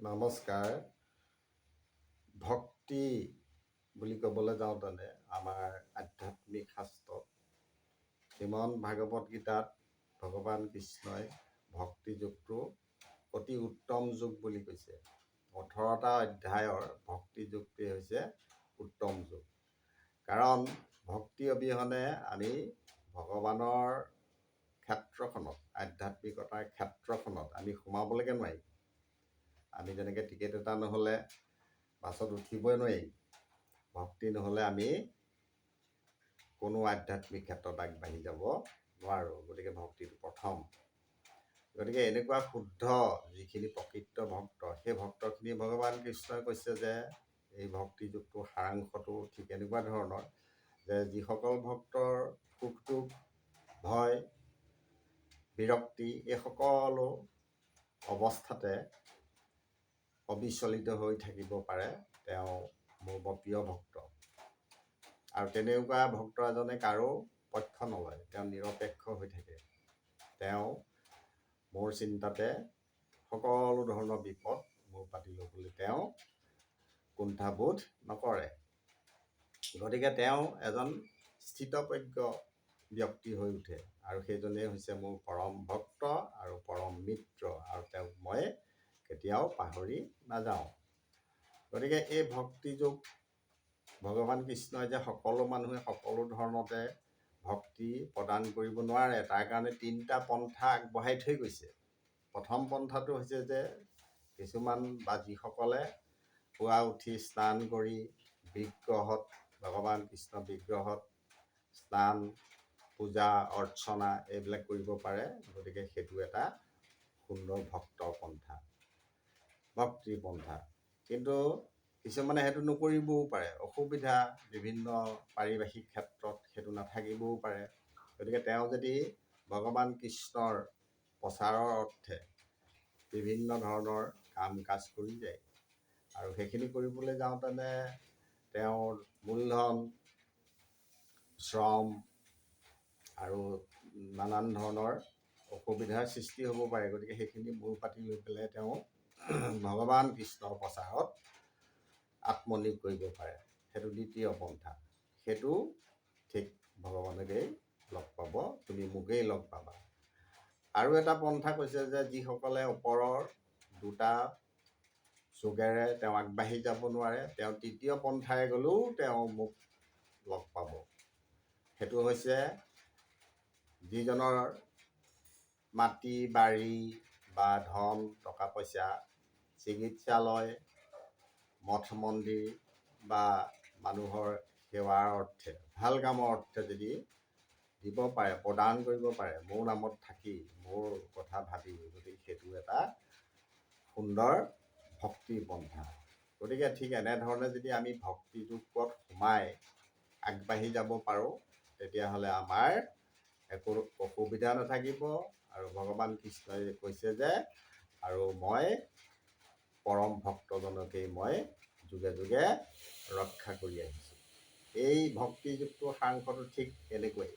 নমস্কাৰ। ভক্তি বুলি ক'বলৈ যাওঁতেনে আমাৰ আধ্যাত্মিক শাস্ত্ৰত শ্ৰীমন ভাগৱত গীতাত ভগৱান কৃষ্ণই ভক্তি যোগটো অতি উত্তম যোগ বুলি কৈছে। 18টা অধ্যায়ৰ ভক্তি যোগটোৱেই হৈছে উত্তম যোগ। কাৰণ ভক্তি অবিহনে আমি ভগৱানৰ ক্ষেত্ৰখনত, আধ্যাত্মিকতাৰ ক্ষেত্ৰখনত আমি সোমাবলৈকে নোৱাৰিম। আমি যেনেকৈ টিকেট এটা নহ'লে বাছত উঠিবই নোৱাৰিম, ভক্তি নহ'লে আমি কোনো আধ্যাত্মিক ক্ষেত্ৰত আগবাঢ়ি যাব নোৱাৰোঁ। গতিকে ভক্তিটো প্ৰথম। গতিকে এনেকুৱা শুদ্ধ যিখিনি প্ৰকৃত ভক্ত, সেই ভক্তখিনি ভগৱান কৃষ্ণই কৈছে যে এই ভক্তি যুগটোৰ সাৰাংশটো ঠিক এনেকুৱা ধৰণৰ যে যিসকল ভক্তৰ সুখ দুখ, ভয়, বিৰক্তি এই সকলো অৱস্থাতে অবিচলিত হৈ থাকিব পাৰে, তেওঁ মোৰ বৰ প্ৰিয় ভক্ত। আৰু তেনেকুৱা ভক্ত এজনে কাৰো পক্ষ নলয়, তেওঁ নিৰপেক্ষ হৈ থাকে। তেওঁ মোৰ চিন্তাতে সকলো ধৰণৰ বিপদ মোৰ পাতি ল'বলৈ তেওঁ কুণ্ঠাবোধ নকৰে। গতিকে তেওঁ এজন স্থিতপ্ৰজ্ঞ ব্যক্তি হৈ উঠে, আৰু সেইজনেই হৈছে মোৰ পৰম ভক্ত আৰু পৰম মিত্ৰ, আৰু তেওঁক মই কেতিয়াও পাহৰি নাযাওঁ। গতিকে এই ভক্তি যোগ ভগৱান কৃষ্ণই যে সকলো মানুহে সকলো ধৰণতে ভক্তি প্ৰদান কৰিব নোৱাৰে, তাৰ কাৰণে 3টা পন্থা আগবঢ়াই থৈ গৈছে। প্ৰথম পন্থাটো হৈছে যে কিছুমান বা যিসকলে পুৱা উঠি স্নান কৰি বিগ্ৰহত, ভগৱান কৃষ্ণ বিগ্ৰহত স্নান, পূজা অৰ্চনা এইবিলাক কৰিব পাৰে। গতিকে সেইটো এটা সুন্দৰ ভক্ত পন্থা, ভক্তি পন্থা। কিন্তু কিছুমানে সেইটো নকৰিবও পাৰে, অসুবিধা, বিভিন্ন পাৰিবাশিক ক্ষেত্ৰত সেইটো নাথাকিবও পাৰে। গতিকে তেওঁ যদি ভগৱান কৃষ্ণৰ প্ৰচাৰৰ অৰ্থে বিভিন্ন ধৰণৰ কাম কাজ কৰি যায়, আৰু সেইখিনি কৰিবলৈ যাওঁতেনে তেওঁৰ মূলধন, শ্ৰম আৰু নানান ধৰণৰ অসুবিধাৰ সৃষ্টি হ'ব পাৰে। গতিকে সেইখিনি মূৰ পাতি লৈ পেলাই তেওঁ ভগৱান কৃষ্ণৰ প্ৰচাৰত আত্মনিয়োগ কৰিব পাৰে। সেইটো দ্বিতীয় পন্থা। সেইটো ঠিক ভগৱানকেই লগ পাব, তুমি মোকেই লগ পাবা। আৰু এটা পন্থা কৈছে যে যিসকলে ওপৰৰ 2টা যোগেৰে তেওঁ আগবাঢ়ি যাব নোৱাৰে, তেওঁ তৃতীয় পন্থাৰে গ'লেও তেওঁ মোক লগ পাব। সেইটো হৈছে যিজনৰ মাটি বাৰী বা ধন টকা পইচা, চিকিৎসালয়, মঠ মন্দিৰ বা মানুহৰ সেৱাৰ অৰ্থে, ভাল কামৰ অৰ্থে যদি দিব পাৰে, প্ৰদান কৰিব পাৰে, মোৰ নামত থাকি, মোৰ কথা ভাবি, গতিকে সেইটো এটা সুন্দৰ ভক্তি পন্থা। গতিকে ঠিক এনেধৰণে যদি আমি ভক্তি যোগত সোমাই আগবাঢ়ি যাব পাৰোঁ, তেতিয়াহ'লে আমাৰ একো অসুবিধা নাথাকিব। আৰু ভগৱান কৃষ্ণই কৈছে যে আৰু মই পৰম ভক্তজনকেই মই যুগে যুগে ৰক্ষা কৰি আহিছোঁ। এই ভক্তি যুগটোৰ সাৰাংশটো ঠিক এনেকুৱাই।